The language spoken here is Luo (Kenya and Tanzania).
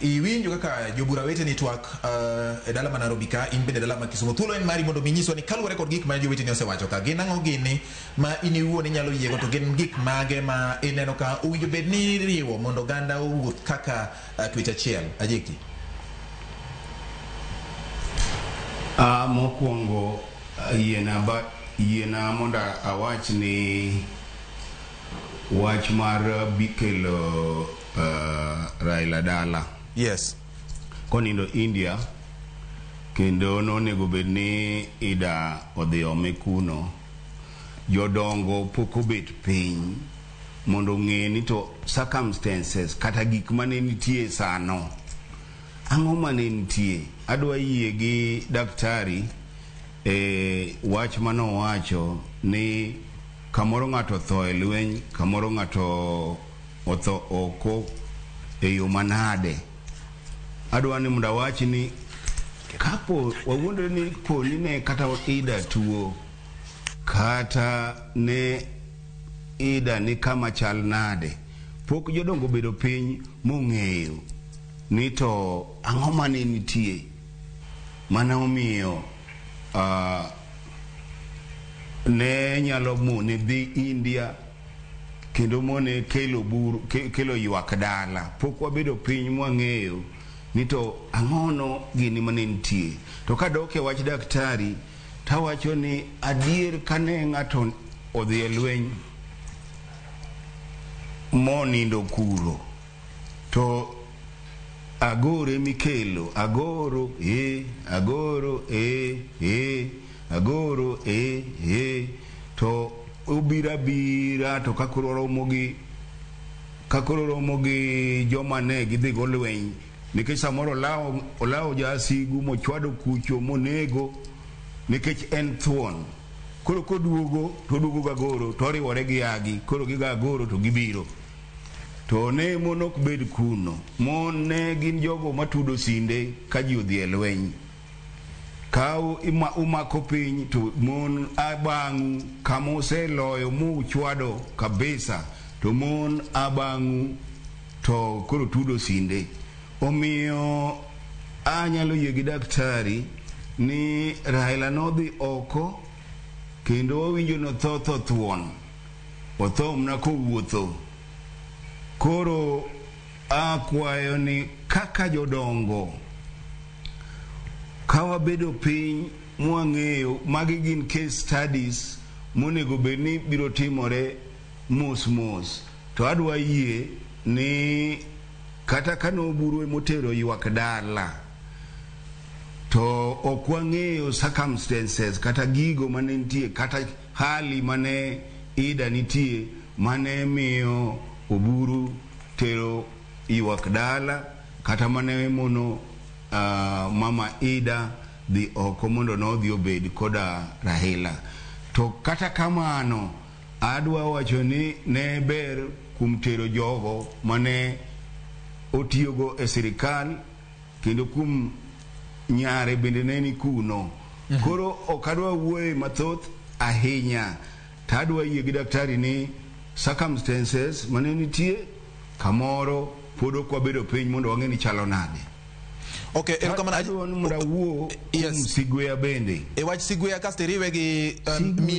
iwinjo kaka jobura wete ni twak e dala ma Nairobi ka in bende dala ma Kisumu thuolo en mari mondo minyiso ni kaluwore kod gik ma jowete ni osewacho ka gin ang'o gini ma in iwuon inyalo yiego to gin gik mage ma ineno ka owinjo bed ni riwo mondo ganda owuoth kaka twech achiel. Ajeki mokwongo yiena mondo awach ni wach mar bikelo Raila dala. Yes. Konindo India kendo nonego bed ni ida odhi ome kuno, jodongo pok obet piny mondo ng'e ni to circumstances kata gik mane nitie sano ang'o mane nitie. Adwa yie gi daktari wach manowacho ni kamoro ng'ato tho e lweny, kamoro ng'ato otho oko e yo manade. Adwa ni mondo awach ni kapo wawuondo ni poni ne kata ida tuo kata ne ida ni kama chal nade, pok jodongo bedo piny mong'eyo ni to ang'o mane nitie mana omiyo ne nyalo mone dhi India kendo mone kelo ywak dala. Pok wabedo piny mwang'eyo ni to ang'ono gini mane nitie. To kadok e wach daktari tawacho ni adier kane ng'ato odhi e lweny monindo kuro to agore mikelo agoro agoro to ubira to kakoro romo gi joma ne gidhi go lweny nikech samoro olawo jasigu mochwado kucho monego nikech en thuon. Koro toduogo gagoro to riwore gi agi, koro gigagoro to gibiro to ne mon ok bed kuno. Mon ne gin jogo matudo sinde ka ji odhi e lweny. Kao umako piny to mon abang'u kama oseloyo muchwado kabisa to mon abang'u to koro tudo sinde. Omiyo anyalo yie gi daktari ni Raila nodhi oko kendo owinjo notho thuon, otho mna kowuotho. Koro akwayo ni kaka jodongo kawa bedo piny mwang'eyo magi gin case studies monego bed ni biro timore mos. To adwa yie ni kata kano buru motero ywak dala to ok wang'eyo circumstances kata gigo mane nitie kata hali mane ida nitie mane miyo oburu tero ywak dala kata mane mono mama Ida dhi oko mondo nodhi obed koda Raila. To kata kamano adwa wacho ni ne ber kum tero jogo mane otiyogo e sirikal kendo kum nyare bende ne ni kuno. Koro okadwa wuoye mathoth ahinya. Tadwa yie gi daktari ni circumstances mane nitie kamoro pod ok wabedo piny mondo wang'e ni chalo nade. Okay, adwa ni mondo awuo Sigwea bende. E wach Sigwea kasto iriwe gi